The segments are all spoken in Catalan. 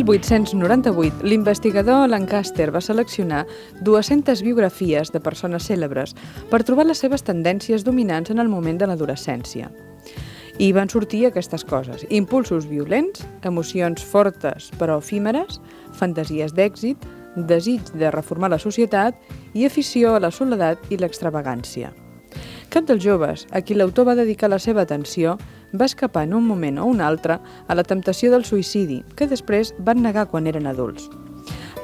1898, l'investigador Lancaster va seleccionar 200 biografies de persones cèlebres per trobar les seves tendències dominants en el moment de l'adolescència. I van sortir aquestes coses: impulsos violents, emocions fortes però efímeres, fantasies d'èxit, desig de reformar la societat i afició a la soledat i l'extravagància. Cap dels joves a qui l'autor va dedicar la seva atenció va escapar en un moment o un altre a la temptació del suïcidi, que després van negar quan eren adults.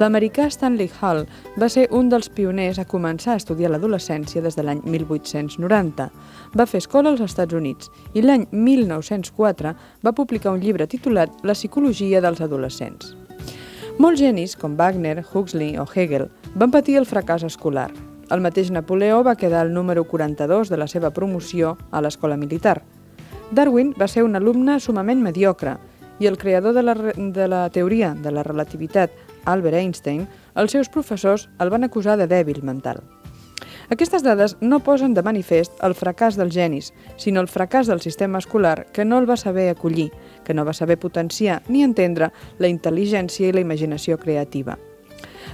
L'americà Stanley Hall va ser un dels pioners a començar a estudiar l'adolescència des de l'any 1890. Va fer escola als Estats Units i l'any 1904 va publicar un llibre titulat La psicologia dels adolescents. Molts genis, com Wagner, Huxley o Hegel, van patir el fracàs escolar. El mateix Napoleó va quedar al número 42 de la seva promoció a l'escola militar. Darwin va ser un alumne sumament mediocre i el creador de la teoria de la relativitat, Albert Einstein, els seus professors el van acusar de dèbil mental. Aquestes dades no posen de manifest el fracàs dels genis, sinó el fracàs del sistema escolar que no el va saber acollir, que no va saber potenciar ni entendre la intel·ligència i la imaginació creativa.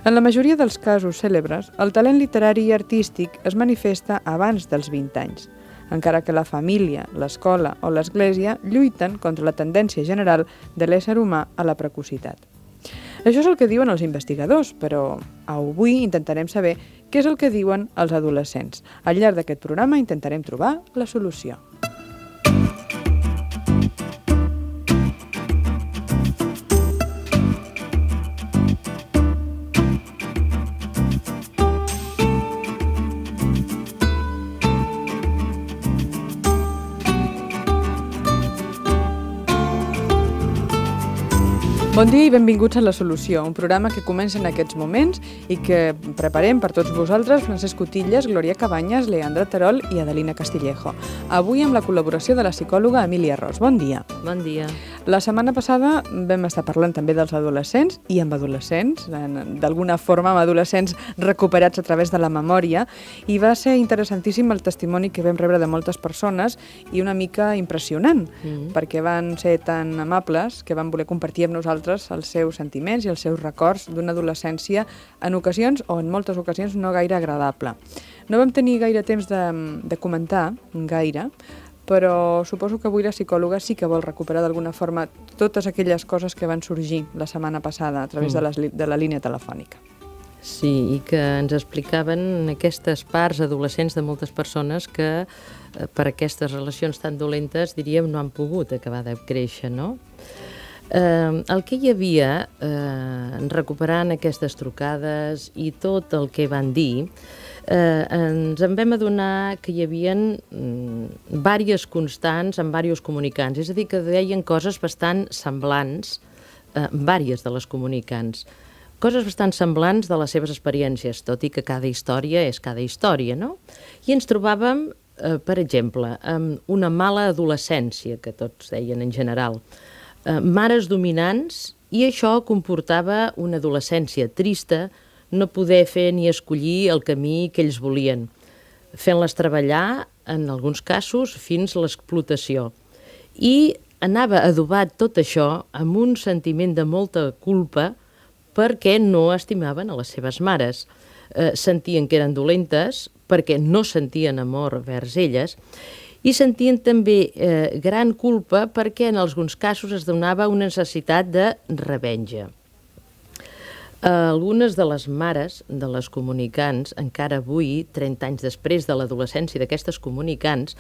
En la majoria dels casos cèlebres, el talent literari i artístic es manifesta abans dels 20 anys, encara que la família, l'escola o l'església lluiten contra la tendència general de l'ésser humà a la precocitat. Això és el que diuen els investigadors, però avui intentarem saber què és el que diuen els adolescents. Al llarg d'aquest programa intentarem trobar la solució. Bon dia i benvinguts a La Solució, un programa que comença en aquests moments i que preparem per tots vosaltres Francesc Cotillas, Glòria Cabanyes, Leandra Terol i Adelina Castillejo. Avui amb la col·laboració de la psicòloga Emília Ros. Bon dia. Bon dia. La setmana passada vam estar parlant també dels adolescents i amb adolescents, d'alguna forma amb adolescents recuperats a través de la memòria, i va ser interessantíssim el testimoni que vam rebre de moltes persones i una mica impressionant, perquè van ser tan amables que van voler compartir amb nosaltres els seus sentiments i els seus records d'una adolescència en ocasions o en moltes ocasions no gaire agradable. No vam tenir gaire temps de comentar, gaire, però suposo que avui la psicòloga sí que vol recuperar d'alguna forma totes aquelles coses que van sorgir la setmana passada a través de la línia telefònica. Sí, i que ens explicaven aquestes parts adolescents de moltes persones que per aquestes relacions tan dolentes, diríem, no han pogut acabar de créixer, no? El que hi havia, recuperant aquestes trucades i tot el que van dir, ens en vam adonar que hi havia diverses constants en diversos comunicants, és a dir, que deien coses bastant semblants, diverses de les comunicants, coses bastant semblants de les seves experiències, tot i que cada història és cada història, no? I ens trobàvem, per exemple, amb una mala adolescència, que tots deien en general, mares dominants, i això comportava una adolescència trista, no poder fer ni escollir el camí que ells volien, fent-les treballar, en alguns casos, fins a l'explotació. I anava adobat tot això amb un sentiment de molta culpa perquè no estimaven a les seves mares. Sentien que eren dolentes perquè no sentien amor vers elles, i sentien també gran culpa perquè en alguns casos es donava una necessitat de revenja. Algunes de les mares de les comunicants, encara avui, 30 anys després de l'adolescència d'aquestes comunicants,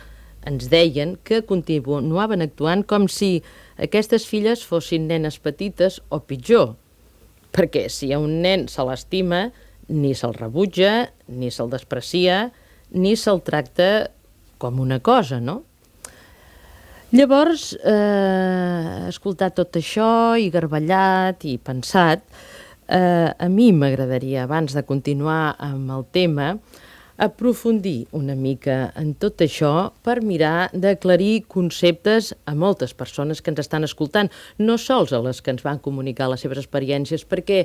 ens deien que continuaven actuant com si aquestes filles fossin nenes petites o pitjor, perquè si a un nen se l'estima, ni se'l rebutja, ni se'l desprecia, ni se'l tracta com una cosa, no? Llavors, escoltat tot això i garbellat i pensat, a mi m'agradaria, abans de continuar amb el tema, aprofundir una mica en tot això per mirar d'aclarir conceptes a moltes persones que ens estan escoltant, no sols a les que ens van comunicar les seves experiències, perquè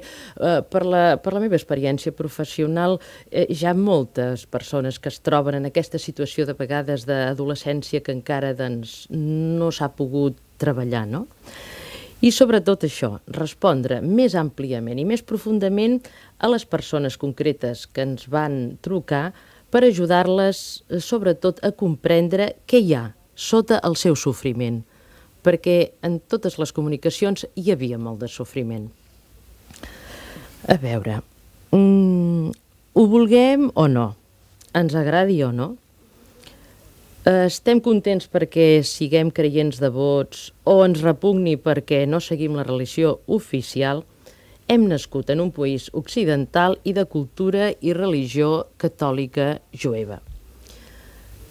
per la meva experiència professional hi ha moltes persones que es troben en aquesta situació de vegades d'adolescència que encara no s'ha pogut treballar, no? I sobretot això, respondre més àmpliament i més profundament a les persones concretes que ens van trucar per ajudar-les, sobretot, a comprendre què hi ha sota el seu sofriment, perquè en totes les comunicacions hi havia molt de sofriment. A veure, ho vulguem o no, ens agradi o no, estem contents perquè siguem creients devots o ens repugni perquè no seguim la religió oficial, hem nascut en un país occidental i de cultura i religió catòlica jueva.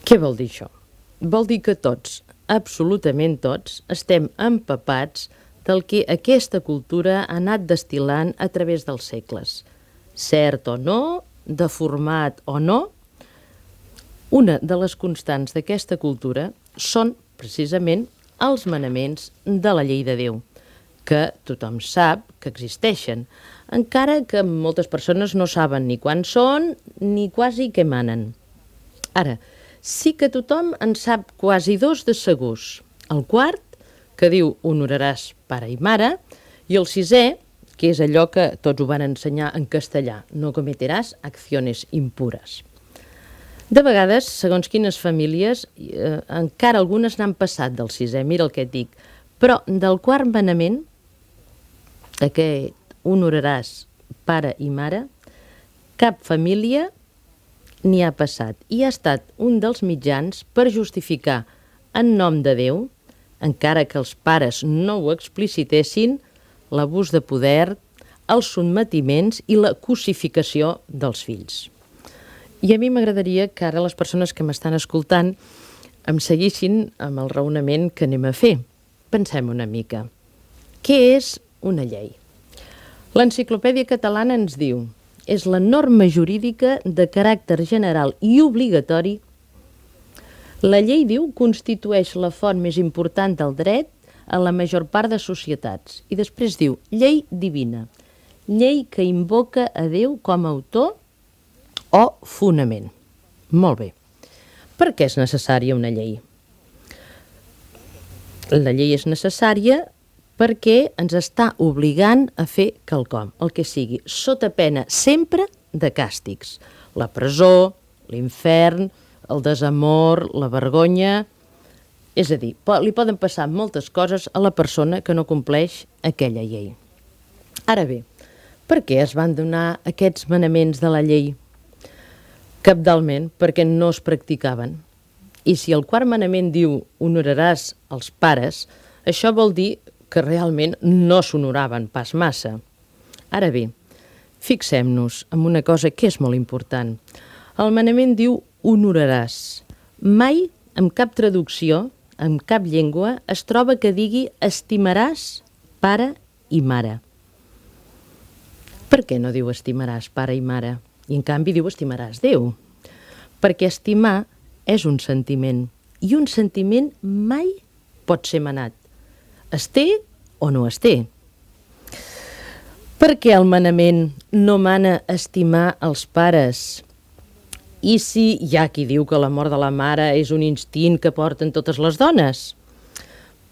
Què vol dir això? Vol dir que tots, absolutament tots, estem empapats del que aquesta cultura ha anat destil·lant a través dels segles. Cert o no, deformat o no, una de les constants d'aquesta cultura són, precisament, els manaments de la llei de Déu, que tothom sap que existeixen, encara que moltes persones no saben ni quan són ni quasi què manen. Ara, sí que tothom en sap quasi dos de segurs. El quart, que diu honoraràs pare i mare, i el sisè, que és allò que tots ho van ensenyar en castellà, no cometeràs acciones impures. De vegades, segons quines famílies, encara algunes n'han passat del sisè, mira el que et dic, però del quart manament, aquest honoraràs pare i mare, cap família n'hi ha passat i ha estat un dels mitjans per justificar en nom de Déu, encara que els pares no ho explicitessin, l'abús de poder, els sotmetiments i la cosificació dels fills. I a mi m'agradaria que ara les persones que m'estan escoltant em seguissin amb el raonament que anem a fer. Pensem una mica. Què és una llei? L'Enciclopèdia Catalana ens diu: és la norma jurídica de caràcter general i obligatori. La llei, diu, constitueix la font més important del dret en la major part de societats. I després diu, llei divina, llei que invoca a Déu com a autor o fonament. Molt bé. Per què és necessària una llei? La llei és necessària perquè ens està obligant a fer quelcom, el que sigui, sota pena sempre de càstigs. La presó, l'infern, el desamor, la vergonya. És a dir, li poden passar moltes coses a la persona que no compleix aquella llei. Ara bé, per què es van donar aquests manaments de la llei? Cabdalment, perquè no es practicaven. I si el quart manament diu honoraràs els pares, això vol dir que realment no s'honoraven pas massa. Ara bé, fixem-nos en una cosa que és molt important. El manament diu honoraràs. Mai, en cap traducció, en cap llengua, es troba que digui estimaràs pare i mare. Per què no diu estimaràs pare i mare? I en canvi diu estimaràs Déu. Perquè estimar és un sentiment. I un sentiment mai pot ser manat. Es té o no es té. Per què el manament no mana estimar els pares? I si hi ha qui diu que l'amor de la mare és un instint que porten totes les dones?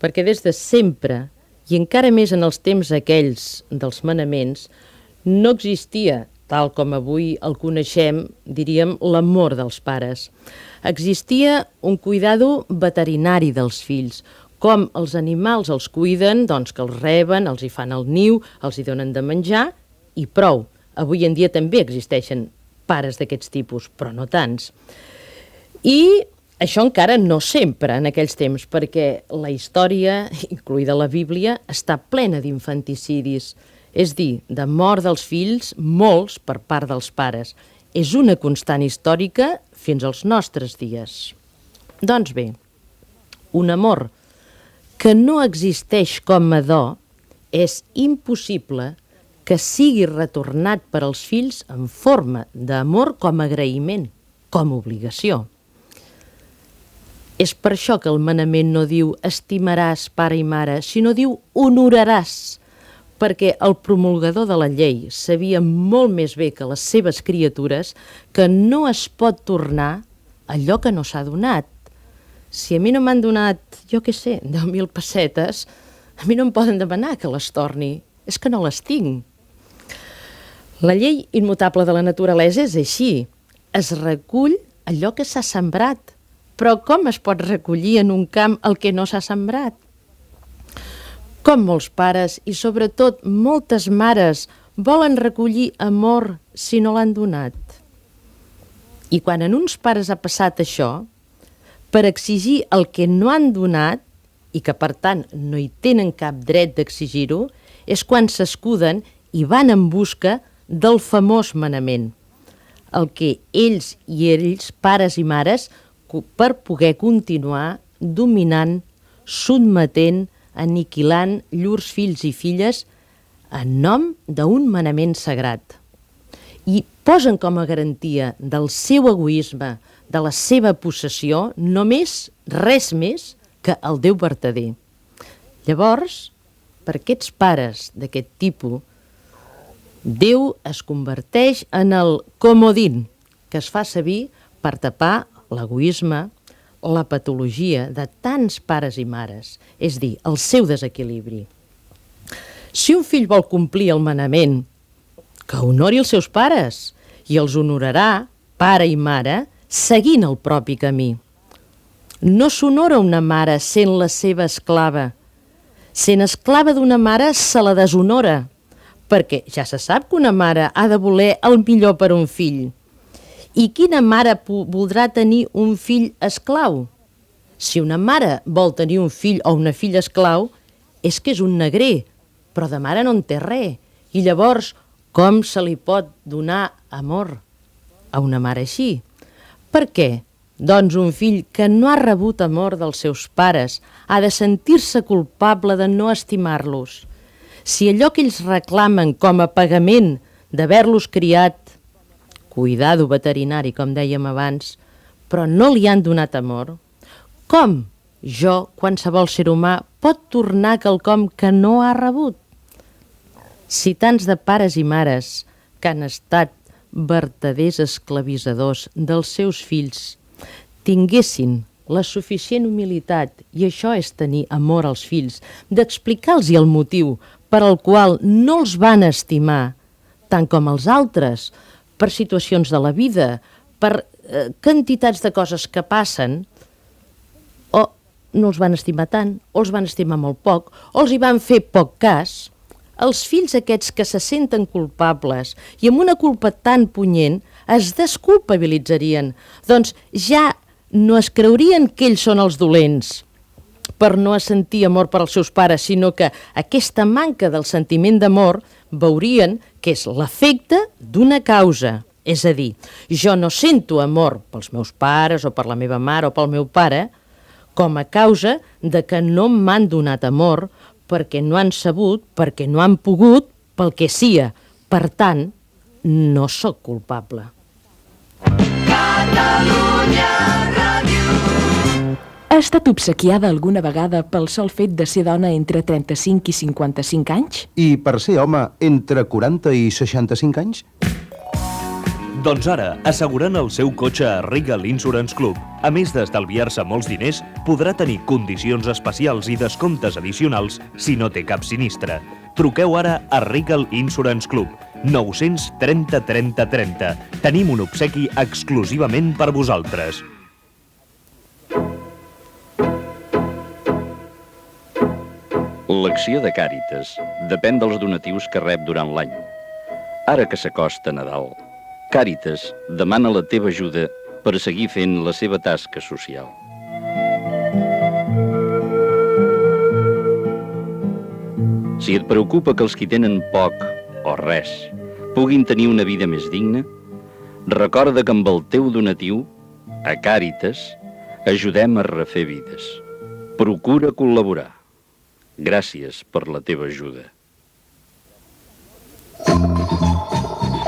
Perquè des de sempre, i encara més en els temps aquells dels manaments, no existia, tal com avui el coneixem, diríem, l'amor dels pares. Existia un cuidado veterinari dels fills, com els animals els cuiden, doncs que els reben, els hi fan el niu, els hi donen de menjar, i prou. Avui en dia també existeixen pares d'aquests tipus, però no tants. I això encara no sempre en aquells temps, perquè la història, incloïda la Bíblia, està plena d'infanticidis, és dir, de mort dels fills, molts per part dels pares. És una constant històrica fins als nostres dies. Doncs bé, un amor que no existeix com a do és impossible que sigui retornat per als fills en forma d'amor com a agraïment, com a obligació. És per això que el manament no diu estimaràs pare i mare, sinó diu honoraràs, perquè el promulgador de la llei sabia molt més bé que les seves criatures que no es pot tornar allò que no s'ha donat. Si a mi no m'han donat, jo què sé, 10.000 pessetes, A mi no em poden demanar que les torni, és que no les tinc. La llei immutable de la naturalesa és així. Es recull allò que s'ha sembrat. Però com es pot recollir en un camp el que no s'ha sembrat? Com molts pares i sobretot moltes mares volen recollir amor si no l'han donat. I quan en uns pares ha passat això, per exigir el que no han donat, i que per tant no hi tenen cap dret d'exigir-ho, és quan s'escuden i van en busca del famós manament, el que ells i ells, pares i mares, per poder continuar dominant, sotmetent, aniquilant llurs fills i filles en nom d'un manament sagrat. I posen com a garantia del seu egoisme, de la seva possessió, només res més que el Déu vertader. Llavors, per aquests pares d'aquest tipus, Déu es converteix en el comodín que es fa servir per tapar l'egoisme o la patologia de tants pares i mares, és dir, el seu desequilibri. Si un fill vol complir el manament, que honori els seus pares i els honorarà, pare i mare, seguint el propi camí. No s'honora una mare sent la seva esclava. Sent esclava d'una mare se la deshonora, perquè ja se sap que una mare ha de voler el millor per un fill. I quina mare voldrà tenir un fill esclau? Si una mare vol tenir un fill o una filla esclau, és que és un negrer, però de mare no en té res. I llavors, com se li pot donar amor a una mare així? Per què? Doncs un fill que no ha rebut amor dels seus pares ha de sentir-se culpable de no estimar-los. Si allò que ells reclamen com a pagament d'haver-los criat, cuidado veterinari, com dèiem abans, però no li han donat amor, com jo, qualsevol ser humà, pot tornar quelcom que no ha rebut? Si tants de pares i mares que han estat vertaders esclavitzadors dels seus fills tinguessin la suficient humilitat, i això és tenir amor als fills, d'explicar-los el motiu per al qual no els van estimar, tant com els altres, per situacions de la vida, per quantitats de coses que passen, o no els van estimar tant, o els van estimar molt poc, o els hi van fer poc cas, els fills aquests que se senten culpables i amb una culpa tan punyent es desculpabilitzarien, doncs ja no es creurien que ells són els dolents per no sentir amor per als seus pares, sinó que aquesta manca del sentiment d'amor veurien que és l'efecte d'una causa. És a dir, jo no sento amor pels meus pares o per la meva mare o pel meu pare com a causa de que no m'han donat amor perquè no han sabut, perquè no han pogut, pel que sia. Per tant, no sóc culpable. Catalunya Ràdio. Ha estat obsequiada alguna vegada pel sol fet de ser dona entre 35 i 55 anys? I per ser home entre 40 i 65 anys? Doncs ara, assegurant el seu cotxe a Regal Insurance Club, a més d'estalviar-se molts diners, podrà tenir condicions especials i descomptes addicionals si no té cap sinistre. Truqueu ara a Regal Insurance Club, 930 30 30. Tenim un obsequi exclusivament per vosaltres. L'acció de Càritas depèn dels donatius que rep durant l'any. Ara que s'acosta Nadal, Càritas demana la teva ajuda per seguir fent la seva tasca social. Si et preocupa que els qui tenen poc o res puguin tenir una vida més digna, recorda que amb el teu donatiu, a Càritas, ajudem a refer vides. Procura col·laborar. Gràcies per la teva ajuda.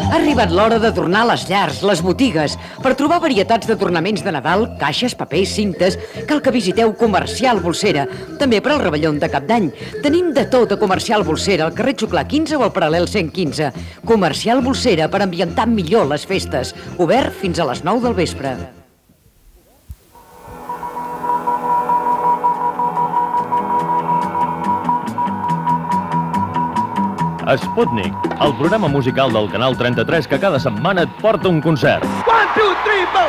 Ha arribat l'hora de tornar a les llars, les botigues. Per trobar varietats d'adornaments de Nadal, caixes, papers, cintes, cal que visiteu Comercial Bolsera. També per al rebellón de Cap d'Any. Tenim de tot a Comercial Bolsera, al carrer Xuclà 15 o al paral·lel 115. Comercial Bolsera, per ambientar millor les festes. Obert fins a les 9 del vespre. Sputnik, el programa musical del Canal 33 que cada setmana et porta un concert. 1, 2, 3, go!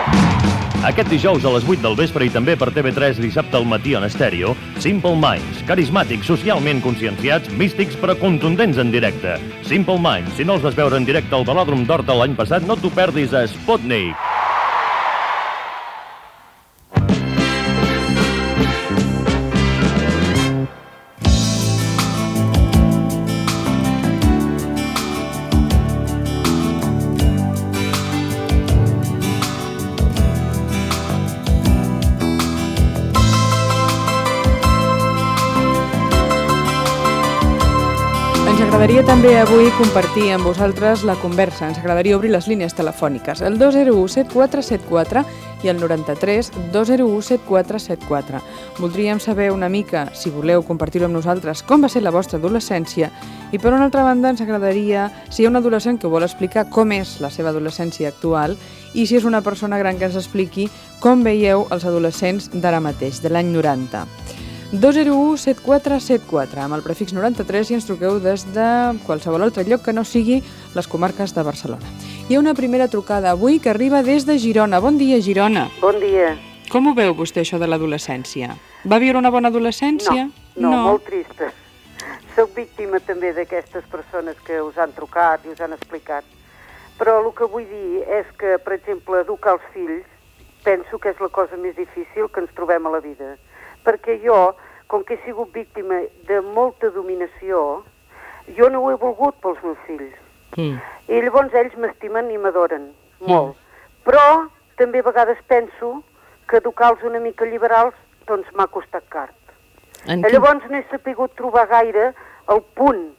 Aquest dijous a les 8 del vespre i també per TV3 dissabte al matí en estèreo, Simple Minds, carismàtics, socialment conscienciats, místics però contundents en directe. Simple Minds, si no els vas veure en directe al Velòdrom d'Horta l'any passat, no t'ho perdis a Sputnik. Ens agradaria també avui compartir amb vosaltres la conversa. Ens agradaria obrir les línies telefòniques, el 201-7474 i el 93 201 7474. Voldríem saber una mica, si voleu compartir-ho amb nosaltres, com va ser la vostra adolescència i per una altra banda ens agradaria, si hi ha un adolescent que vol explicar com és la seva adolescència actual i si és una persona gran que ens expliqui com veieu els adolescents d'ara mateix, de l'any 90. 201-7474, amb el prefix 93 i ens truqueu des de qualsevol altre lloc que no sigui les comarques de Barcelona. Hi ha una primera trucada avui que arriba des de Girona. Bon dia, Girona. Bon dia. Com ho veu vostè, això de l'adolescència? Va viure una bona adolescència? No, molt trista. Soc víctima també d'aquestes persones que us han trucat i us han explicat. Però el que vull dir és que, per exemple, educar els fills penso que és la cosa més difícil que ens trobem a la vida. Perquè jo, com que he sigut víctima de molta dominació, jo no ho he volgut pels meus fills. I llavors ells m'estimen i m'adoren molt. Però també a vegades penso que educar-los una mica liberals doncs m'ha costat car. Llavors no he sapigut trobar gaire el punt.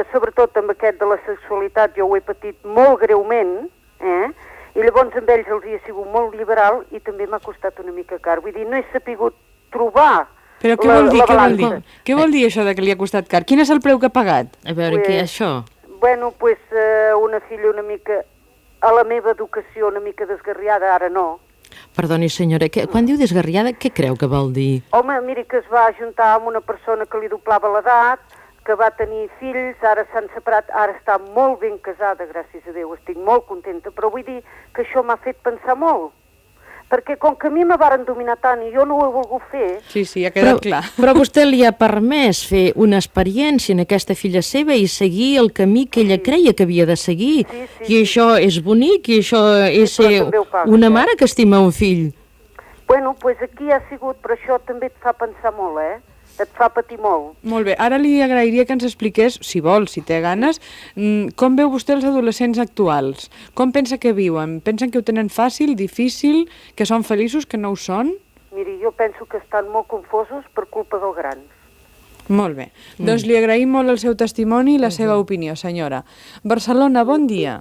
Sobretot amb aquest de la sexualitat jo ho he patit molt greument, i llavors amb ells els hi ha sigut molt liberal i també m'ha costat una mica car. Vull dir, no he sapigut trobar Però què vol dir? Què vol dir això de que li ha costat car? Quin és el preu que ha pagat? A veure, què és això? Bueno, pues una filla una mica, a la meva educació una mica desgarriada, ara no. Perdoni, senyora, quan diu desgarriada, què creu que vol dir? Home, miri que es va ajuntar amb una persona que li doblava l'edat, que va tenir fills, ara s'han separat, ara està molt ben casada, gràcies a Déu, estic molt contenta, però vull dir que això m'ha fet pensar molt, perquè com que a mi me varen dominar tant i jo no ho he volgut fer... Sí, ha quedat clar. Però vostè li ha permès fer una experiència en aquesta filla seva i seguir el camí que ella creia que havia de seguir, i això és bonic, i això és ser una mare que estima un fill. Bueno, doncs aquí ha sigut, però això també et fa pensar molt, et fa patir molt. Molt bé, ara li agrairia que ens expliqués, si vol, si té ganes, com veu vostè els adolescents actuals? Com pensa que viuen? Pensen que ho tenen fàcil, difícil, que són feliços, que no ho són? Miri, jo penso que estan molt confosos per culpa dels grans. Molt bé, doncs li agraïm molt el seu testimoni i la seva opinió, senyora. Barcelona, bon dia.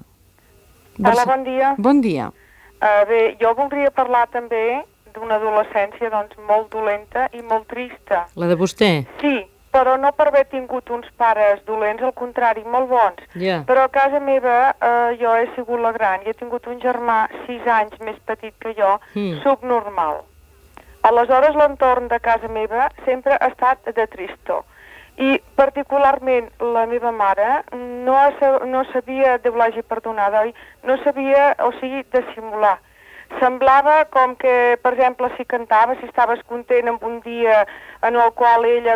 Hola, bon dia. Bon dia. Bé, jo voldria parlar també d'una adolescència doncs, molt dolenta i molt trista. La de vostè? Sí, però no per haver tingut uns pares dolents, al contrari, molt bons. Però a casa meva jo he sigut la gran i he tingut un germà 6 anys més petit que jo, subnormal. Aleshores l'entorn de casa meva sempre ha estat de tristor. I particularment la meva mare no sabia, Déu l'hagi perdonada, no sabia, o sigui, dissimular. Semblava com que, per exemple, si cantaves, si estaves content en un dia en el qual ella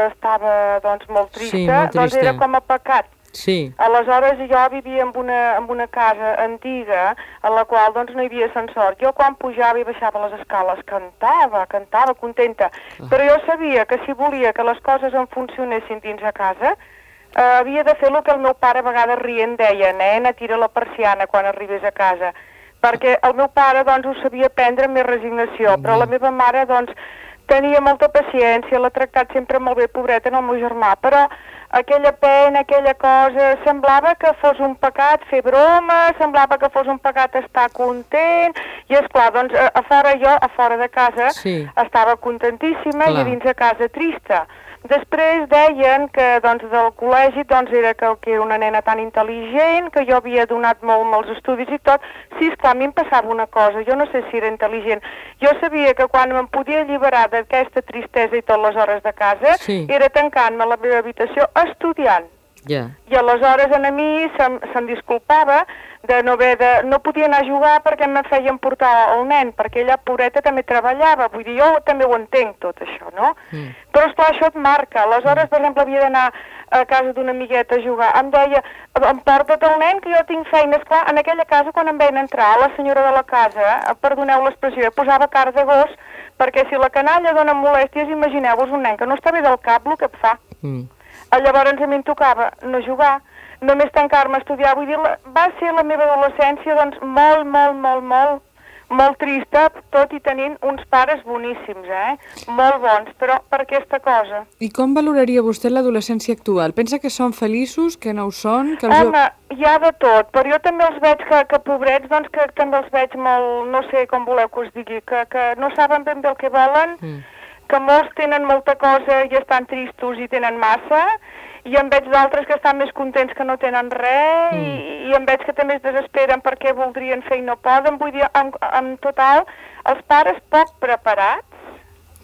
estava molt trista, doncs era com a pecat. Sí. Aleshores jo vivia en una casa antiga en la qual no hi havia ascensor. Jo quan pujava i baixava les escales cantava contenta, però jo sabia que si volia que les coses em funcionessin dins a casa havia de fer el que el meu pare a vegades rient deia, nena, tira la persiana quan arribés a casa, perquè el meu pare ho sabia prendre amb més resignació, però la meva mare tenia molta paciència, l'ha tractat sempre molt bé, pobreta, el meu germà, però aquella pena, aquella cosa, semblava que fos un pecat fer broma, semblava que fos un pecat estar content, i esclar, a fora de casa, estava contentíssima i a dins de casa trista. Després deien que del col·legi era que era una nena tan intel·ligent, que jo havia donat molt als estudis i tot. Sí, esclar, a mi em passava una cosa, jo no sé si era intel·ligent. Jo sabia que quan em podia alliberar d'aquesta tristesa i tot les hores de casa, era tancant-me a la meva habitació estudiant. Ja. I aleshores a mi se'm disculpava de no podia anar a jugar perquè me feien portar el nen, perquè ella, pobreta, també treballava. Vull dir, jo també ho entenc, tot això, no? Però, esclar, això et marca. Aleshores, per exemple, havia d'anar a casa d'una amigueta a jugar. Em deia, em porta't el nen, que jo tinc feina. Esclar, en aquella casa, quan em veien entrar, la senyora de la casa, perdoneu l'expressió, posava cara de gos, perquè si la canalla dona molèsties, imagineu-vos un nen que no està bé del cap, el que et fa. Llavors a mi em tocava no jugar, només tancar-me a estudiar. Vull dir, va ser la meva adolescència doncs molt trista, tot i tenint uns pares boníssims, molt bons, però per aquesta cosa. I com valoraria vostè l'adolescència actual? Pensa que són feliços, que no ho són? Que Home, hi ha de tot, però jo també els veig que pobrets, doncs que també els veig molt, no sé com voleu que us digui, que no saben ben bé el que volen, que molts tenen molta cosa i estan tristos i tenen massa, i en veig d'altres que estan més contents que no tenen res, i en veig que també es desesperen perquè voldrien fer i no poden. Vull dir, en total, els pares poc preparats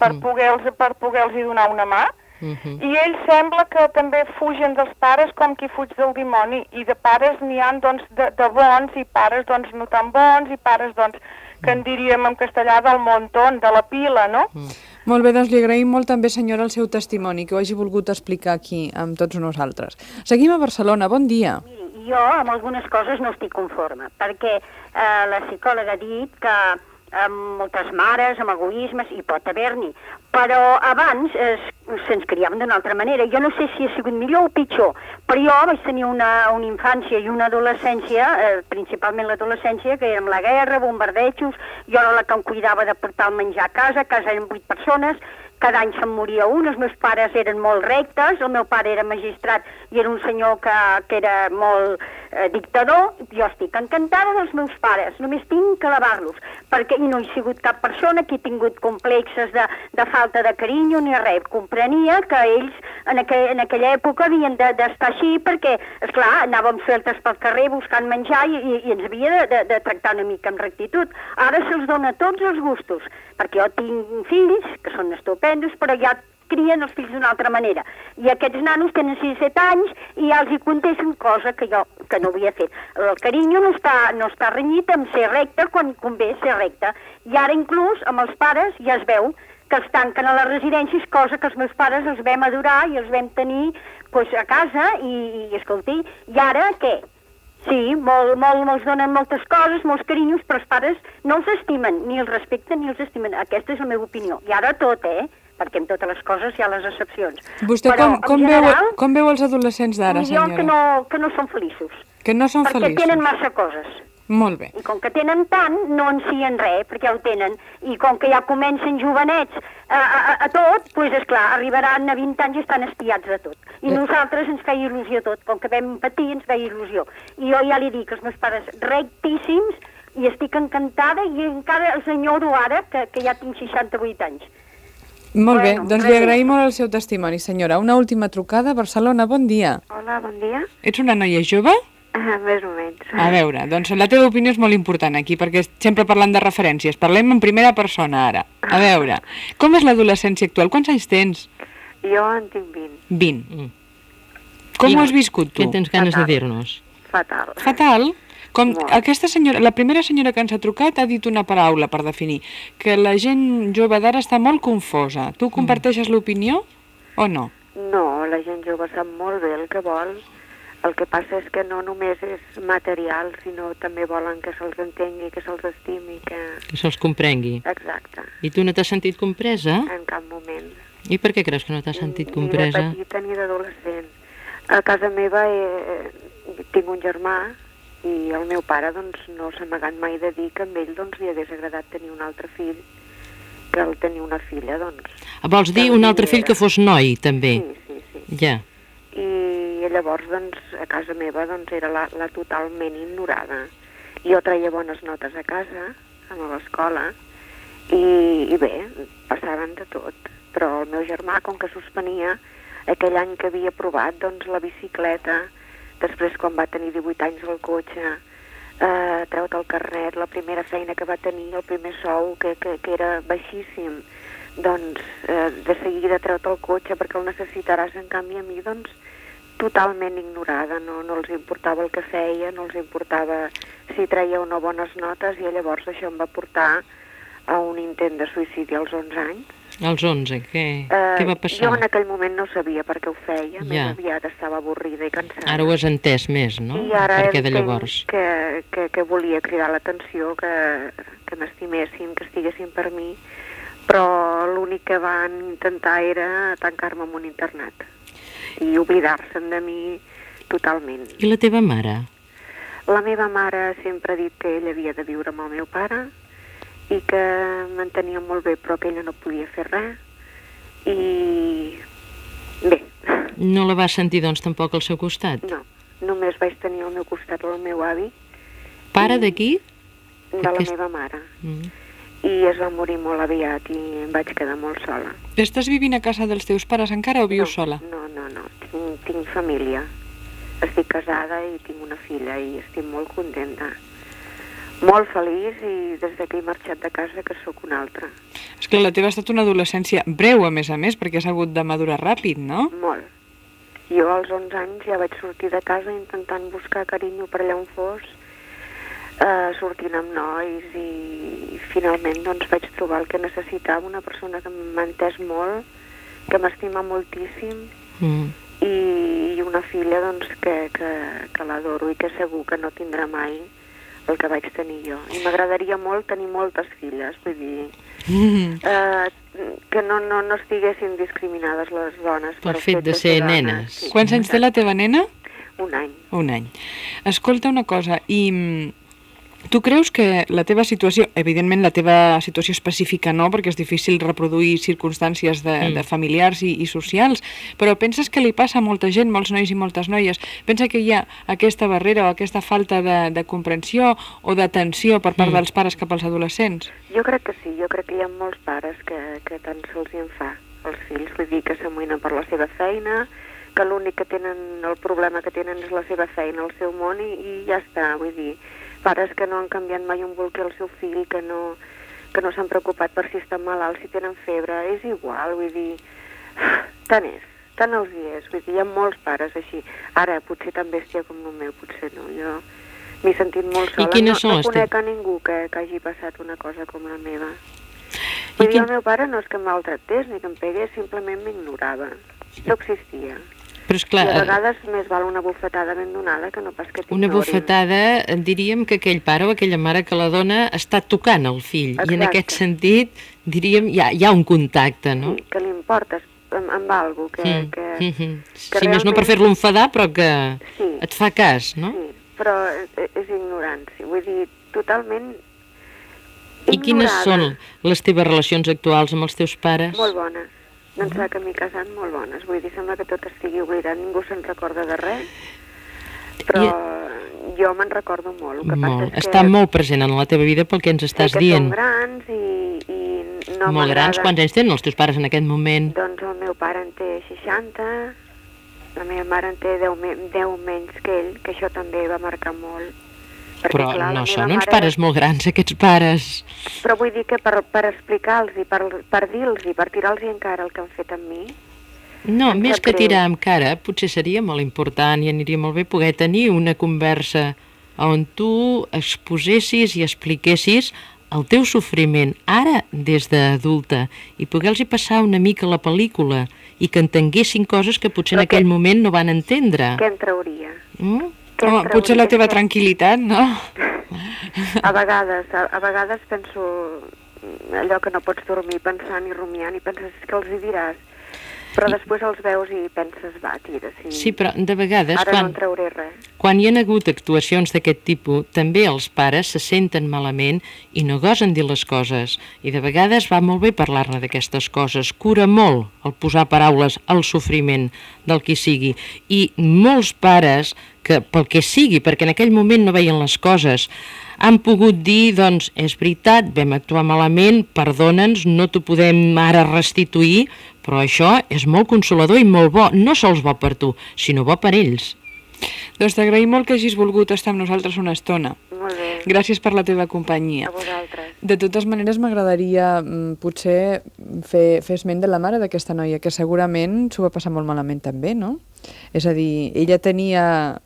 per poder-los donar una mà, i ells sembla que també fugen dels pares com qui fuig del dimoni, i de pares n'hi ha doncs, de bons, i pares doncs, no tan bons, i pares doncs, que en diríem en castellà del montón, de la pila, no? Molt bé, doncs li agraïm molt també, senyora, el seu testimoni, que ho hagi volgut explicar aquí amb tots nosaltres. Seguim a Barcelona, bon dia. Miri, jo amb algunes coses no estic conforme, perquè la psicòloga ha dit que amb moltes mares, amb egoismes, hi pot haver-n'hi, però abans se'ns criaven d'una altra manera. Jo no sé si ha sigut millor o pitjor, però jo vaig tenir una infància i una adolescència, principalment l'adolescència, que era amb la guerra, bombardejos, jo era la que em cuidava de portar el menjar a casa eren 8 persones, cada any se'n moria un, els meus pares eren molt rectes, el meu pare era magistrat i era un senyor que era molt dictador. Jo estic encantada dels meus pares, només tinc que alabar-los, perquè no he sigut cap persona que he tingut complexes de falta de carinyo ni res. Comprenia que ells en aquella època havien d'estar així perquè, esclar, anàvem feltes pel carrer buscant menjar i ens havia de tractar una mica amb rectitud. Ara se'ls dona tots els gustos, perquè jo tinc fills que són estupendos, però ja crien els fills d'una altra manera. I aquests nanos tenen 6-7 anys i ja els hi contesten cosa que jo no havia fet. El carinyo no està renyit amb ser recte quan convé ser recte. I ara inclús amb els pares ja es veu que els tanquen a les residències, cosa que els meus pares els vam adorar i els vam tenir a casa i escolti, i ara què? Sí, molts donen moltes coses, molts carinyos, però els pares no els estimen, ni els respecten ni els estimen. Aquesta és la meva opinió. I ara tot, perquè en totes les coses hi ha les excepcions. Vostè com veu els adolescents d'ara, senyora? Jo que no són feliços. Que no són feliços. Perquè tenen massa coses. Molt bé. I com que tenen tant, no ensien res, perquè ja ho tenen. I com que ja comencen jovenets a tot, doncs, esclar, arribaran a 20 anys i estan espiats de tot. I nosaltres ens feia il·lusió tot. Com que vam patir, ens feia il·lusió. I jo ja li dic als meus pares rectíssims, i estic encantada, i encara els enyoro ara, que ja tinc 68 anys. Molt bé, doncs li agraïm molt el seu testimoni, senyora. Una última trucada a Barcelona, bon dia. Hola, bon dia. Ets una noia jove? Més o menys. A veure, doncs la teva opinió és molt important aquí, perquè sempre parlant de referències. Parlem en primera persona ara. A veure, com és l'adolescència actual? Quants anys tens? Jo en tinc 20. 20. Com ho has viscut tu? Què tens ganes de dir-nos? Fatal. Fatal? Com aquesta senyora, la primera senyora que ens ha trucat ha dit una paraula per definir, que la gent jove d'ara està molt confosa. Tu comparteixes l'opinió o no? No, la gent jove sap molt bé el que vol. El que passa és que no només és material, sinó també volen que se'ls entengui, que se'ls estimi, que se'ls comprengui. Exacte. I tu no t'has sentit compresa? En cap moment. I per què creus que no t'has sentit compresa? Ni de petita ni d'adolescent. A casa meva tinc un germà i el meu pare doncs, no s'ha amagat mai de dir que amb ell doncs, li hagués agradat tenir un altre fill, que el tenir una filla. Doncs, vols dir un altre fill que fos noi, també? Sí. Ja. I llavors, doncs, a casa meva doncs, era la totalment ignorada. Jo traia bones notes a casa, a l'escola, i bé, passaven de tot. Però el meu germà, com que suspenia, aquell any que havia provat doncs, la bicicleta, després quan va tenir 18 anys el cotxe, treut el carnet, la primera feina que va tenir, el primer sou, que era baixíssim, doncs de seguida treut el cotxe perquè el necessitaràs. En canvi a mi doncs totalment ignorada, no els importava el que feia, no els importava si treia o no bones notes, i llavors això em va portar a un intent de suïcidi als 11 anys. Als 11, què va passar? Jo en aquell moment no sabia per què ho feia, més aviat estava avorrida i cansada. Ara ho has entès més, no? I ara entenc que volia cridar l'atenció, que m'estimessin, que estiguessin per mi, però l'únic que van intentar era tancar-me en un internat i oblidar-se'n de mi totalment. I la teva mare? La meva mare sempre ha dit que ella havia de viure amb el meu pare i que m'entenia molt bé, però que ella no podia fer res. I bé. No la vas sentir, doncs, tampoc al seu costat? No, només vaig tenir al meu costat el meu avi. Pare de qui? De la meva mare. I es va morir molt aviat i em vaig quedar molt sola. Estàs vivint a casa dels teus pares encara o vius sola? No. Tinc família. Estic casada i tinc una filla i estic molt contenta. Molt feliç, i des que he marxat de casa que sóc una altra. És que la teva ha estat una adolescència breu, a més, perquè has hagut de madurar ràpid, no? Molt. Jo als 11 anys ja vaig sortir de casa intentant buscar carinyo per allà on fos, sortint amb nois, i finalment doncs vaig trobar el que necessitava, una persona que m'ha entès molt, que m'estima moltíssim, i una filla doncs que l'adoro i que segur que no tindrà mai el que vaig tenir jo. I m'agradaria molt tenir moltes filles, vull dir, que no estiguessin discriminades les dones per fet de ser nenes. Sí. Quants anys té la teva nena? Un any. Un any. Escolta una cosa, i tu creus que la teva situació, evidentment la teva situació específica no, perquè és difícil reproduir circumstàncies de familiars i socials, però penses que li passa a molta gent, molts nois i moltes noies, pensa que hi ha aquesta barrera o aquesta falta de comprensió o d'atenció per part dels pares cap als adolescents? Jo crec que sí, jo crec que hi ha molts pares que tant se'ls en fa als fills, vull dir que s'amoïnen per la seva feina, que l'únic que tenen, el problema que tenen és la seva feina, el seu món, i ja està, vull dir, pares que no han canviat mai un bolquer al seu fill, que no s'han preocupat per si estan malalts, si tenen febre, és igual, vull dir, tant els hi és, vull dir, hi ha molts pares així. Ara, potser també estia com el meu, potser no, jo m'he sentit molt sola, no conec a ningú que hagi passat una cosa com la meva. Vull dir, el meu pare no és que em maltractés ni que em pegués, simplement m'ignorava, no existia. Però esclar, I a vegades més val una bufetada ben donada que no pas que t'ignorin. Una bufetada, diríem que aquell pare o aquella mare que la dona està tocant el fill. Exacte. I en aquest sentit, diríem, hi ha un contacte, no? Sí, que li importes amb algo que sí, més no per fer-lo enfadar, però que et fa cas, no? Sí, però és ignorància, vull dir, totalment ignorada. I quines són les teves relacions actuals amb els teus pares? Molt bones. D'ençà que m'he casat, molt bones. Vull dir, sembla que tot estigui oblidat, ningú se'n recorda de res, però jo me'n recordo molt. El que passa és que està molt present en la teva vida pel que ens estàs dient. Sé que són grans i no molt grans, quants anys tenen els teus pares en aquest moment? Doncs el meu pare en té 60, la meva mare en té 10 menys que ell, que això també va marcar molt. Perquè, però clar, no són uns pares molt grans, aquests pares. Però vull dir que per explicar-los i per dir-los i per tirar-los en cara el que han fet amb mi... No, més que tirar en cara, potser seria molt important i aniria molt bé poder tenir una conversa on tu exposessis i expliquessis el teu sofriment ara des d'adulta i poder-los passar una mica la pel·lícula i que entenguessin coses que potser en aquell moment no van entendre. Què en trauria? Home, potser la teva tranquil·litat, no? A vegades penso allò que no pots dormir pensant i rumiant i penses que els hi diràs, però després els veus i penses, va, tira, sí, però de vegades ara no en trauré res. Quan hi ha hagut actuacions d'aquest tipus, també els pares se senten malament i no gosen dir les coses, i de vegades va molt bé parlar-ne d'aquestes coses, cura molt el posar paraules al sofriment del qui sigui, i molts pares que pel que sigui, perquè en aquell moment no veien les coses, han pogut dir, doncs, és veritat, vam actuar malament, perdona'ns, no t'ho podem ara restituir, però això és molt consolador i molt bo, no sols bo per tu, sinó bo per ells. Doncs t'agraïm molt que hagis volgut estar amb nosaltres una estona. Molt bé. Gràcies per la teva companyia. A vosaltres. De totes maneres, m'agradaria potser fer esment de la mare d'aquesta noia, que segurament s'ho va passar molt malament també, no? És a dir, ella tenia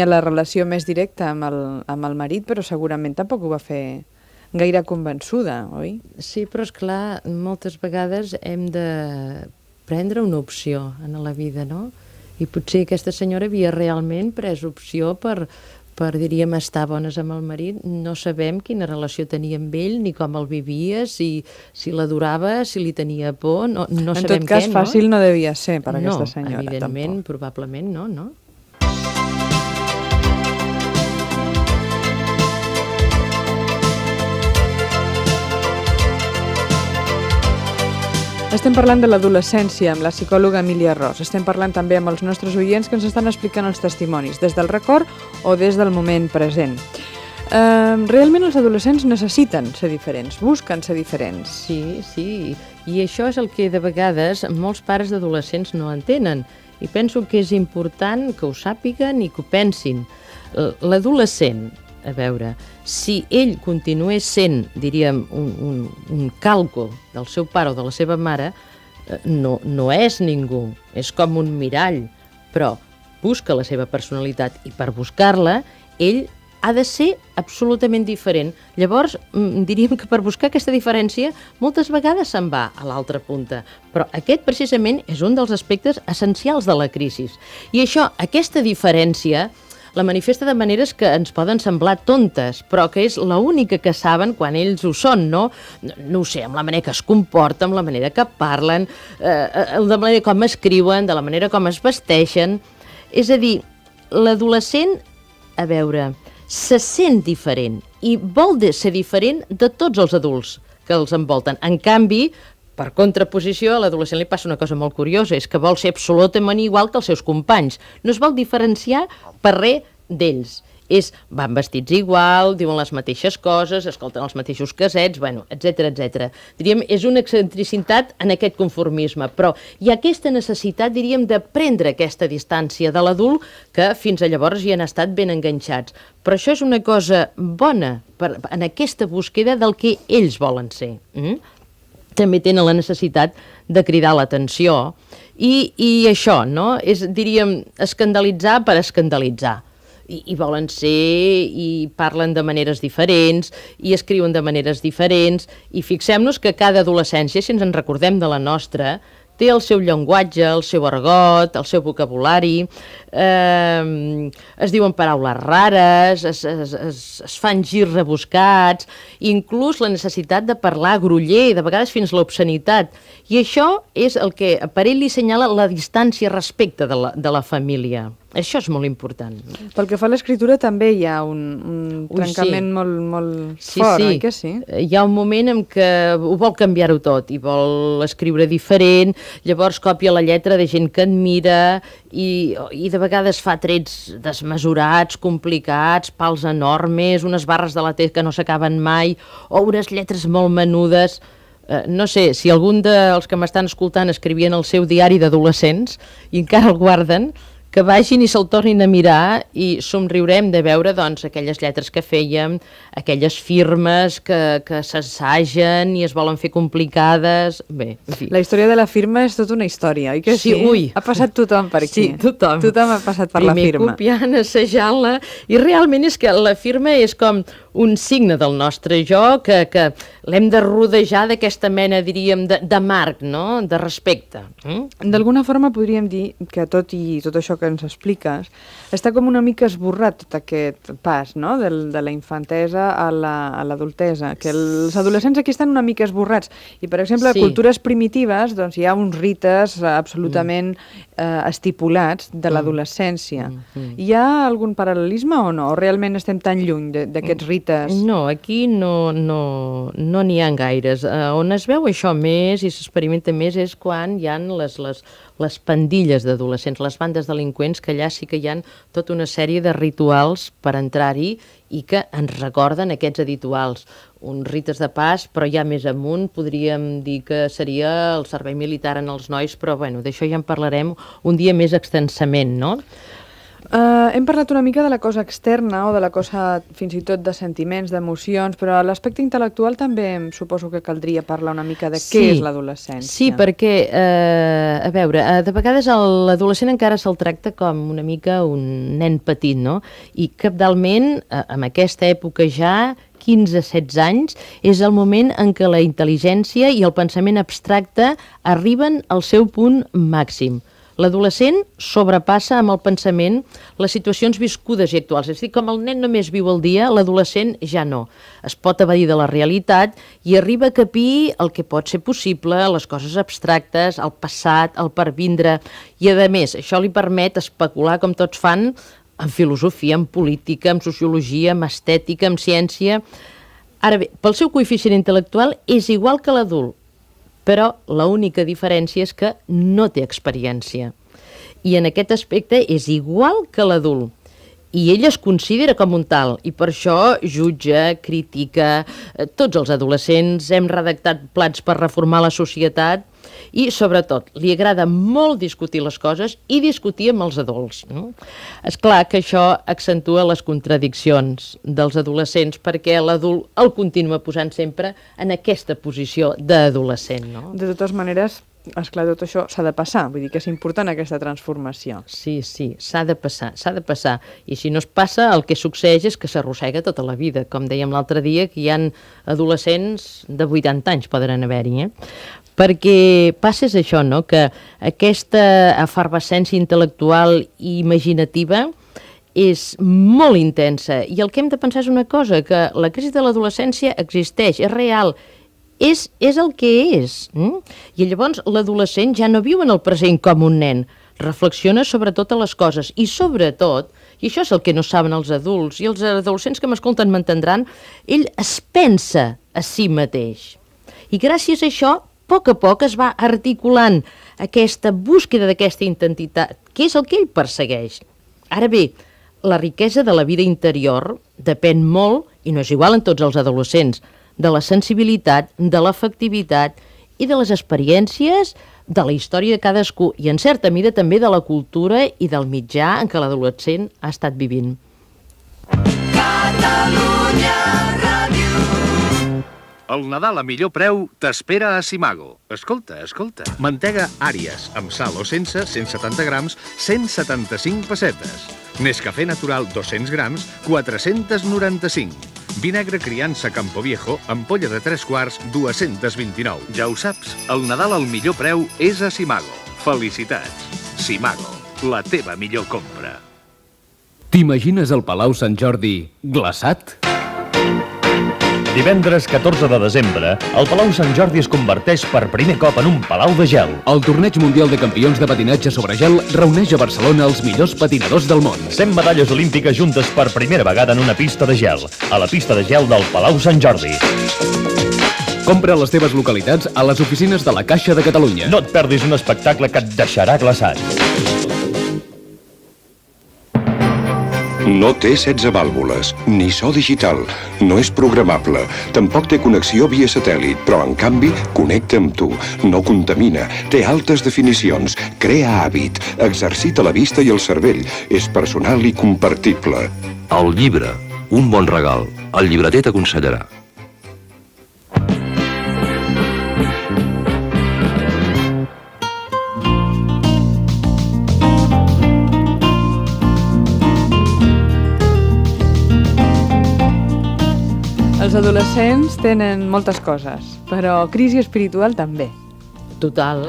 la relació més directa amb el marit, però segurament tampoc ho va fer gaire convençuda, oi? Sí, però esclar, moltes vegades hem de prendre una opció en la vida, no? I potser aquesta senyora havia realment pres opció per diríem, estar bones amb el marit. No sabem quina relació tenia amb ell, ni com el vivia, si l'adorava, si li tenia por, no sabem què, no? En tot cas, fàcil no devia ser per aquesta senyora, tampoc. No, evidentment, probablement no. Estem parlant de l'adolescència amb la psicòloga Emília Ros. Estem parlant també amb els nostres oients que ens estan explicant els testimonis, des del record o des del moment present. Realment els adolescents necessiten ser diferents, busquen ser diferents. Sí, i això és el que de vegades molts pares d'adolescents no entenen. I penso que és important que ho sàpiguen i que ho pensin. L'adolescent, a veure, si ell continués sent, diríem, un calco del seu pare o de la seva mare, no és ningú, és com un mirall, però busca la seva personalitat i per buscar-la, ell ha de ser absolutament diferent. Llavors, diríem que per buscar aquesta diferència, moltes vegades se'n va a l'altra punta, però aquest precisament és un dels aspectes essencials de la crisi. I això, aquesta diferència, la manifesta de maneres que ens poden semblar tontes, però que és l'única que saben quan ells ho són, no? No ho sé, amb la manera que es comporten, amb la manera que parlen, de la manera com escriuen, de la manera com es vesteixen. És a dir, l'adolescent, a veure, se sent diferent i vol ser diferent de tots els adults que els envolten. En canvi, per contraposició, a l'adolescent li passa una cosa molt curiosa, és que vol ser absolutament igual que els seus companys. No es vol diferenciar per res d'ells. Van vestits igual, diuen les mateixes coses, escolten els mateixos casets, etc. Diríem, és una excentricitat en aquest conformisme, però hi ha aquesta necessitat, diríem, de prendre aquesta distància de l'adult que fins a llavors hi han estat ben enganxats. Però això és una cosa bona en aquesta búsqueda del que ells volen ser. També tenen la necessitat de cridar l'atenció i això, no? És, diríem, escandalitzar per escandalitzar. I volen ser, i parlen de maneres diferents, i escriuen de maneres diferents, i fixem-nos que cada adolescència, si ens en recordem de la nostra, té el seu llenguatge, el seu argot, el seu vocabulari, es diuen paraules rares, es fan girs rebuscats, inclús la necessitat de parlar groller, de vegades fins l'obscenitat. I això és el que per ell li senyala la distància respecte de la família. Això és molt important. Pel que fa a l'escriptura també hi ha un trencament molt fort, oi que sí? Hi ha un moment en què ho vol canviar-ho tot i vol escriure diferent, llavors copia la lletra de gent que admira i de vegades fa trets desmesurats, complicats, pals enormes, unes barres de la T que no s'acaben mai o unes lletres molt menudes. No sé, si algun dels que m'estan escoltant escrivien el seu diari d'adolescents i encara el guarden, que vagin i se'l tornin a mirar i somriurem de veure doncs, aquelles lletres que fèiem, aquelles firmes que s'assagen i es volen fer complicades. Bé, en fi. La història de la firma és tota una història, oi que sí? Ui. Ha passat tothom per aquí. Sí, tothom. Tothom ha passat per la firma. Primer copiant, assajant-la, i realment és que la firma és com un signe del nostre jo que l'hem de rodejar d'aquesta mena, diríem, de marc, no?, de respecte. D'alguna forma podríem dir que tot això que ens expliques està com una mica esborrat tot aquest pas, no?, de la infantesa a l'adultesa, que els adolescents aquí estan una mica esborrats. I, per exemple, a cultures primitives doncs, hi ha uns rites absolutament estipulats de l'adolescència. Hi ha algun paral·lelisme o no? O realment estem tan lluny d'aquests rites? No, aquí no n'hi ha gaires. On es veu això més i s'experimenta més és quan hi ha les pandilles d'adolescents, les bandes delinqüents, que allà sí que hi ha tota una sèrie de rituals per entrar-hi i que ens recorden aquests rituals. Uns rites de pas, però ja més amunt podríem dir que seria el servei militar en els nois, però bueno, d'això ja en parlarem un dia més extensament, no? Hem parlat una mica de la cosa externa o de la cosa fins i tot de sentiments, d'emocions, però a l'aspecte intel·lectual també suposo que caldria parlar una mica de què és l'adolescència. Sí, perquè, a veure, de vegades l'adolescent encara se'l tracta com una mica un nen petit, no? I capdalment, en aquesta època ja, 15-16 anys, és el moment en què la intel·ligència i el pensament abstracte arriben al seu punt màxim. L'adolescent sobrepassa amb el pensament les situacions viscudes i actuals. És a dir, com el nen només viu el dia, l'adolescent ja no. Es pot evadir de la realitat i arriba a capir el que pot ser possible, les coses abstractes, el passat, el pervindre. I, a més, això li permet especular, com tots fan, en filosofia, en política, en sociologia, en estètica, en ciència. Ara bé, pel seu coeficient intel·lectual és igual que l'adult, però l'única diferència és que no té experiència. I en aquest aspecte és igual que l'adult. I ell es considera com un tal, i per això jutja, critica. Tots els adolescents hem redactat plans per reformar la societat i, sobretot, li agrada molt discutir les coses i discutir amb els adults. És clar que això accentua les contradiccions dels adolescents perquè l'adult el continua posant sempre en aquesta posició d'adolescent. No? De totes maneres, esclar, tot això s'ha de passar, vull dir que és important aquesta transformació. Sí, s'ha de passar. I si no es passa, el que succeeix és que s'arrossega tota la vida. Com dèiem l'altre dia, que hi ha adolescents de 80 anys, poden haver-hi, Perquè passa això, no?, que aquesta efervescència intel·lectual i imaginativa és molt intensa. I el que hem de pensar és una cosa, que la crisi de l'adolescència existeix, és real, és el que és. I llavors l'adolescent ja no viu en el present com un nen, reflexiona sobre totes les coses i sobretot, i això és el que no saben els adults, i els adolescents que m'escolten m'entendran, ell es pensa a si mateix. I gràcies a això, a poc es va articulant aquesta búsqueda d'aquesta identitat, que és el que ell persegueix. Ara bé, la riquesa de la vida interior depèn molt, i no és igual en tots els adolescents, de la sensibilitat, de l'afectivitat i de les experiències de la història de cadascú i, en certa mida, també de la cultura i del mitjà en què l'adolescent ha estat vivint. Catalunya Ràdio. El Nadal a millor preu t'espera a Simago. Escolta. Mantega Àries, amb sal o sense, 170 grams, 175 pessetes. Nescafé natural, 200 grams, 495. Vinagre Criança Campoviejo, ampolla de 3 quarts, 229. Ja ho saps, el Nadal al millor preu és a Simago. Felicitats. Simago, la teva millor compra. T'imagines el Palau Sant Jordi glaçat? Divendres 14 de desembre, el Palau Sant Jordi es converteix per primer cop en un palau de gel. El Torneig Mundial de Campions de Patinatge sobre Gel reuneix a Barcelona els millors patinadors del món. 100 medalles olímpiques juntes per primera vegada en una pista de gel, a la pista de gel del Palau Sant Jordi. Compra les teves localitats a les oficines de la Caixa de Catalunya. No et perdis un espectacle que et deixarà glaçat. No té 16 vàlvules, ni so digital, no és programable, tampoc té connexió via satèl·lit, però en canvi connecta amb tu, no contamina, té altes definicions, crea hàbit, exercita la vista i el cervell, és personal i compartible. El llibre, un bon regal, el llibreter t'aconsellarà. Els adolescents tenen moltes coses, però crisi espiritual també. Total.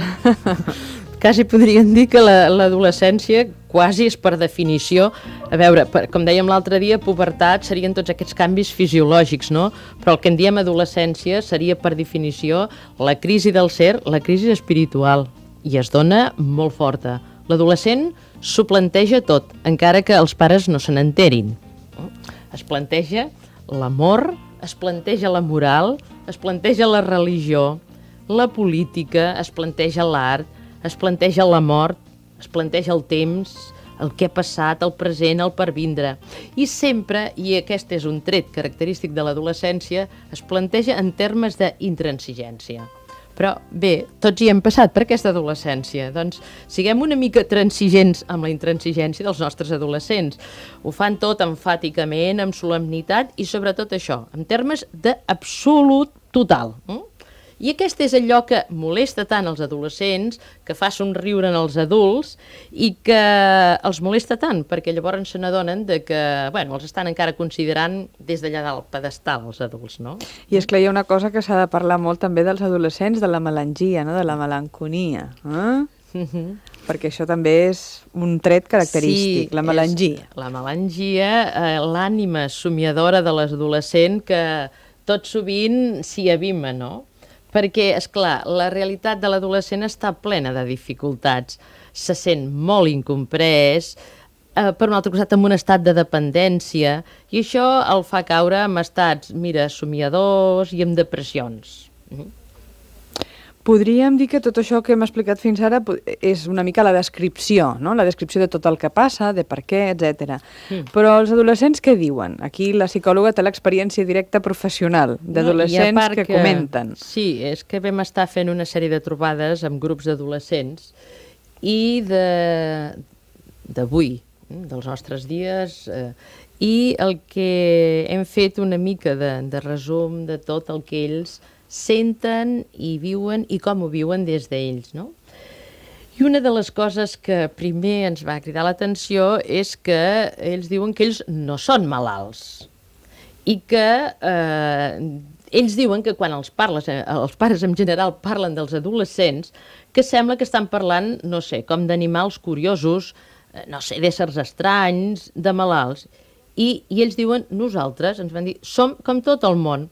Quasi podríem dir que l'adolescència quasi és per definició, a veure, com dèiem l'altre dia, pubertat serien tots aquests canvis fisiològics, no? Però el que en diem adolescència seria per definició la crisi del ser, la crisi espiritual, i es dona molt forta. L'adolescent s'ho planteja tot, encara que els pares no se n'enterin. Es planteja l'amor, es planteja la moral, es planteja la religió, la política, es planteja l'art, es planteja la mort, es planteja el temps, el que ha passat, el present, el pervindre. I sempre, i aquest és un tret característic de l'adolescència, es planteja en termes d'intransigència. Però bé, tots hi hem passat per aquesta adolescència. Doncs siguem una mica transigents amb la intransigència dels nostres adolescents. Ho fan tot emfàticament, amb solemnitat i sobretot això, en termes d'absolut total. I aquest és allò que molesta tant als adolescents, que fa somriure als adults i que els molesta tant, perquè llavors se n'adonen que els estan encara considerant des d'allà del pedestal els adults, no? I és clar, hi ha una cosa que s'ha de parlar molt també dels adolescents, de la melangia, no? De la melanconia. Perquè això també és un tret característic, la melangia. La melangia, l'ànima somiadora de l'adolescent que tot sovint s'hi avima, no? Perquè, esclar, la realitat de l'adolescent està plena de dificultats. Se sent molt incomprès, per un altre costat amb un estat de dependència, i això el fa caure en estats, somiadors i en depressions. Podríem dir que tot això que hem explicat fins ara és una mica la descripció, no? La descripció de tot el que passa, de per què, etc. Però els adolescents què diuen? Aquí la psicòloga té l'experiència directa professional d'adolescents que comenten. Sí, és que vam estar fent una sèrie de trobades amb grups d'adolescents i d'avui, dels nostres dies, i el que hem fet una mica de resum de tot el que ells senten i viuen i com ho viuen des d'ells, no? I una de les coses que primer ens va cridar l'atenció és que ells diuen que ells no són malalts i que ells diuen que quan els pares en general parlen dels adolescents, que sembla que estan parlant, no sé, com d'animals curiosos, no sé, d'éssers estranys, de malalts. I ells diuen, nosaltres, ens van dir, som com tot el món.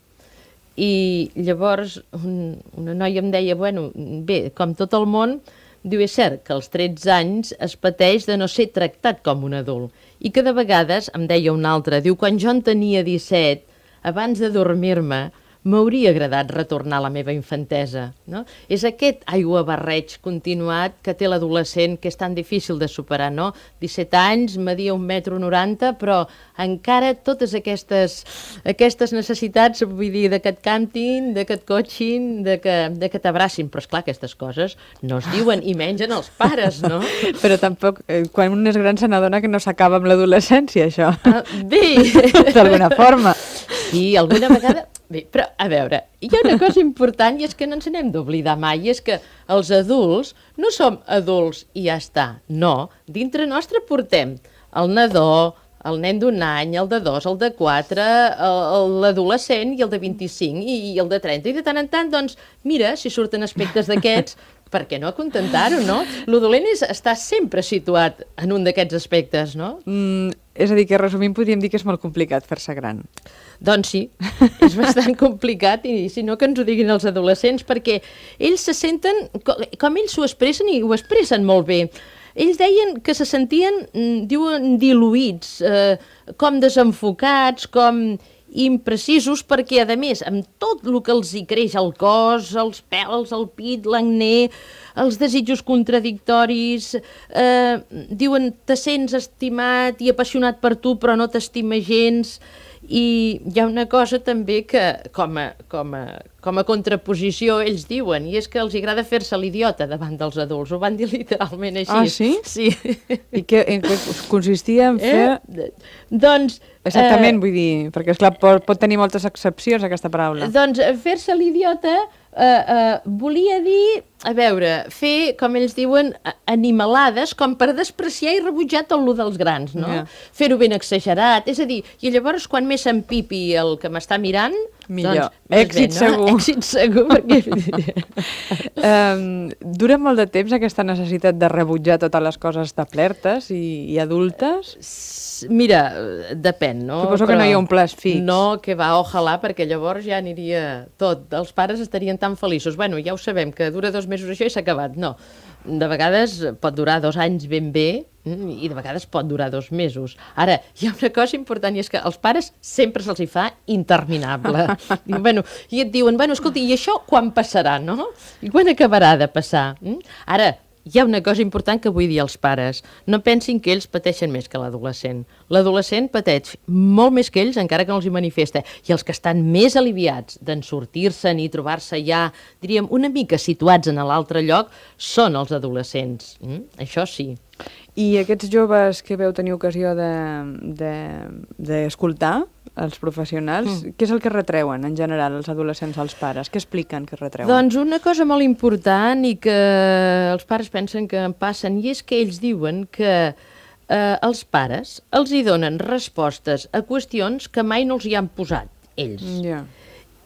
I llavors una noia em deia, bé, com tot el món, diu, és cert que als 13 anys es pateix de no ser tractat com un adult. I que de vegades, em deia una altra, diu, quan jo en tenia 17, abans de dormir-me, m'hauria agradat retornar a la meva infantesa, no? És aquest aiguabarreig continuat que té l'adolescent que és tan difícil de superar, no? 17 anys, media 1,90 m, però encara totes aquestes necessitats, vull dir, de que et cantin, de que et cotxin, de que t'abracin, però esclar, aquestes coses no es diuen i menys en els pares, no? Però tampoc, quan un és gran se n'adona que no s'acaba amb l'adolescència, això. Bé! D'alguna forma. Sí, alguna vegada... Bé, però, a veure, hi ha una cosa important i és que no ens n'hem d'oblidar mai, i és que els adults no som adults i ja està, no. Dintre nostre portem el nadó, el nen d'1 any, el de 2, el de 4, l'adolescent i el de 25 i el de 30. I de tant en tant, doncs, mira, si surten aspectes d'aquests, per què no acontentar-ho, no? Lo dolent és estar sempre situat en un d'aquests aspectes, no? És a dir, que resumint podríem dir que és molt complicat fer-se gran. Doncs sí, és bastant complicat i si no que ens ho diguin els adolescents perquè ells se senten, com ells s'ho expressen i ho expressen molt bé. Ells deien que se sentien, diuen, diluïts, com desenfocats, com imprecisos, perquè, a més, amb tot el que els hi creix al cos, els pèls, el pit, l'acné, els desitjos contradictoris, diuen, te sents estimat i apassionat per tu, però no t'estima gens. I hi ha una cosa també que, com a contraposició, ells diuen, i és que els agrada fer-se l'idiota davant dels adults. Ho van dir literalment així. Ah, sí? Sí. I en què consistia en fer... Doncs... Exactament, vull dir, perquè, esclar, pot tenir moltes excepcions, aquesta paraula. Doncs fer-se l'idiota volia dir, a veure, fer, com ells diuen, animalades, com per despreciar i rebutjar tot lo dels grans, no? Yeah. Fer-ho ben exagerat, és a dir, i llavors quan més s'empipi el que m'està mirant, millor. Doncs, èxit segur. Èxit segur, perquè... Dura molt de temps aquesta necessitat de rebutjar totes les coses establertes i adultes? Mira, depèn, no? Suposo que no hi ha un pla fix. No, que va, ojalà, perquè llavors ja aniria tot. Els pares estarien tan feliços. Bueno, ja ho sabem, que dura 2 mesos això i s'ha acabat. No, de vegades pot durar 2 anys ben bé i de vegades pot durar 2 mesos. Ara, hi ha una cosa important i és que als pares sempre se'ls hi fa interminable. I et diuen, escolta, i això quan passarà, no? I quan acabarà de passar? Ara, hi ha una cosa important que vull dir als pares. No pensin que ells pateixen més que l'adolescent. L'adolescent pateix molt més que ells, encara que no els hi manifesta. I els que estan més aliviats d'en sortir-se'n i trobar-se ja, diríem, una mica situats en l'altre lloc, són els adolescents. Això sí. I aquests joves que veu tenir ocasió d'escoltar, els professionals, què és el que retreuen en general els adolescents als pares? Què expliquen que retreuen? Doncs una cosa molt important i que els pares pensen que en passen, i és que ells diuen que els pares els hi donen respostes a qüestions que mai no els hi han posat ells. Ja.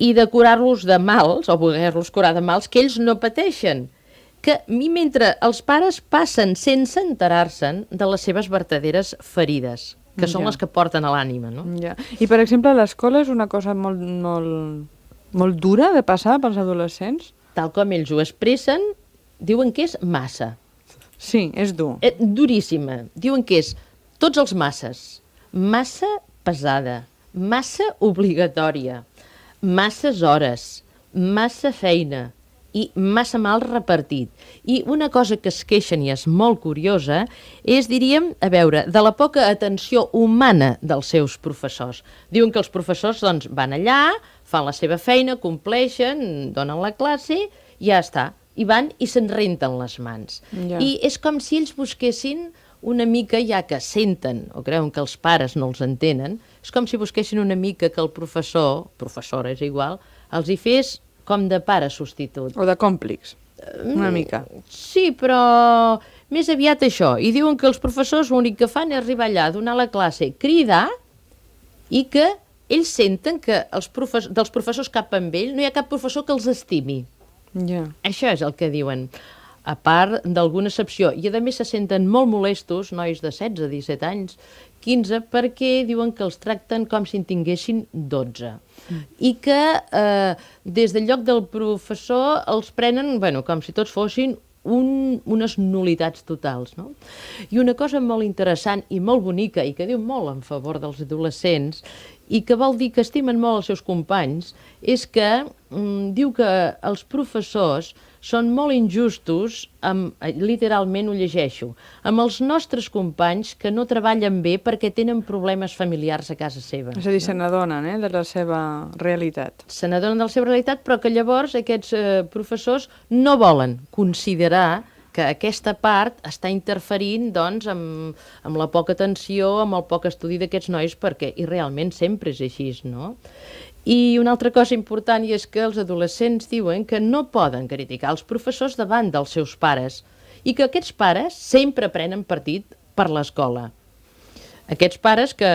I de curar-los de mals, o voler-los curar de mals, que ells no pateixen. Que mentre els pares passen sense enterar-se'n de les seves verdaderes ferides, que són les que porten a l'ànima, no? Ja. I, per exemple, a l'escola és una cosa molt dura de passar pels adolescents? Tal com ells ho expressen, diuen que és massa. Sí, és dur. Duríssima. Diuen que és tots els masses. Massa pesada, massa obligatòria, masses hores, massa feina, i massa mal repartit. I una cosa que es queixen i és molt curiosa és, diríem, a veure, de la poca atenció humana dels seus professors. Diuen que els professors doncs, van allà, fan la seva feina, compleixen, donen la classe, i ja està. I van i se'n renten les mans. Ja. I és com si ells busquessin una mica, ja que senten o creuen que els pares no els entenen, és com si busquessin una mica que el professor, professora és igual, els hi fes com de pare substitut. O de còmplics, una mica. Sí, però més aviat això. I diuen que els professors l'únic que fan és arribar allà, donar la classe, cridar, i que ells senten que dels professors cap amb ell no hi ha cap professor que els estimi. Ja. Això és el que diuen. A part d'alguna excepció. I a més se senten molt molestos, nois de 16, 17 anys, 15, perquè diuen que els tracten com si en tinguessin 12. I que des del lloc del professor els prenen com si tots fossin unes nul·litats totals. No? I una cosa molt interessant i molt bonica i que diu molt en favor dels adolescents i que vol dir que estimen molt els seus companys és que diu que els professors són molt injustos, literalment ho llegeixo, amb els nostres companys que no treballen bé perquè tenen problemes familiars a casa seva. És a dir, se n'adonen de la seva realitat. Se n'adonen de la seva realitat, però que llavors aquests professors no volen considerar que aquesta part està interferint doncs, amb la poca atenció, amb el poc estudi d'aquests nois, perquè i realment sempre és així, no? I una altra cosa important és que els adolescents diuen que no poden criticar els professors davant dels seus pares i que aquests pares sempre prenen partit per l'escola. Aquests pares que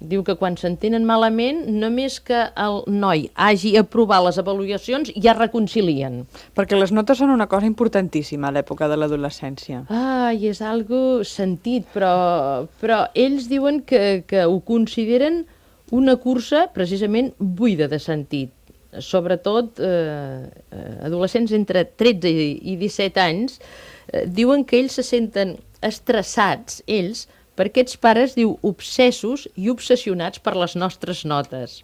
diu que quan s'entenen malament només que el noi hagi aprovat les avaluacions ja reconcilien. Perquè les notes són una cosa importantíssima a l'època de l'adolescència. I és algo sentit, però ells diuen que ho consideren una cursa precisament buida de sentit. Sobretot adolescents entre 13 i 17 anys diuen que ells se senten estressats, ells, per aquests pares, diu, obsessos i obsessionats per les nostres notes.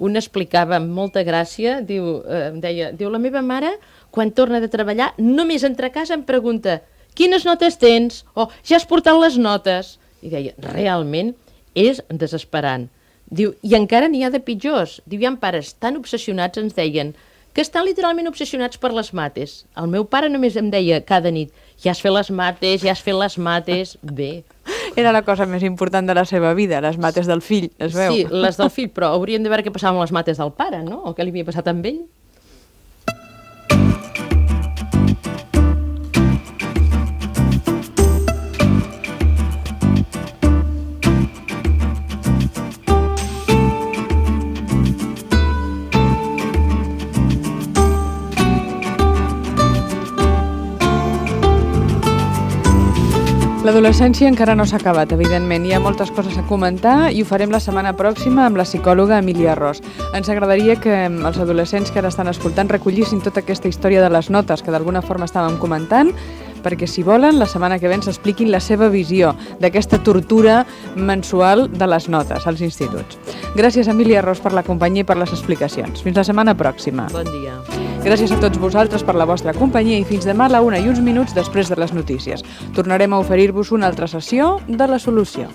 Un explicava amb molta gràcia, deia, la meva mare, quan torna de treballar, només entra a casa em pregunta quines notes tens? O ja has portat les notes? I deia, realment és desesperant. Diu, i encara n'hi ha de pitjors. Diu, hi ha pares tan obsessionats, ens deien, que estan literalment obsessionats per les mates. El meu pare només em deia cada nit, ja has fet les mates, ja has fet les mates, bé. Era la cosa més important de la seva vida, les mates del fill, es veu. Sí, les del fill, però hauríem de veure què passava amb les mates del pare, no? O què li havia passat amb ell. L'adolescència encara no s'ha acabat, evidentment. Hi ha moltes coses a comentar i ho farem la setmana pròxima amb la psicòloga Emília Ros. Ens agradaria que els adolescents que ara estan escoltant recollissin tota aquesta història de les notes que d'alguna forma estàvem comentant, perquè si volen, la setmana que ve ens expliquin la seva visió d'aquesta tortura mensual de les notes als instituts. Gràcies, Emília Ros, per la companyia i per les explicacions. Fins la setmana pròxima. Bon dia. Gràcies a tots vosaltres per la vostra companyia i fins demà a la 1:01 després de les notícies. Tornarem a oferir-vos una altra sessió de La Solució.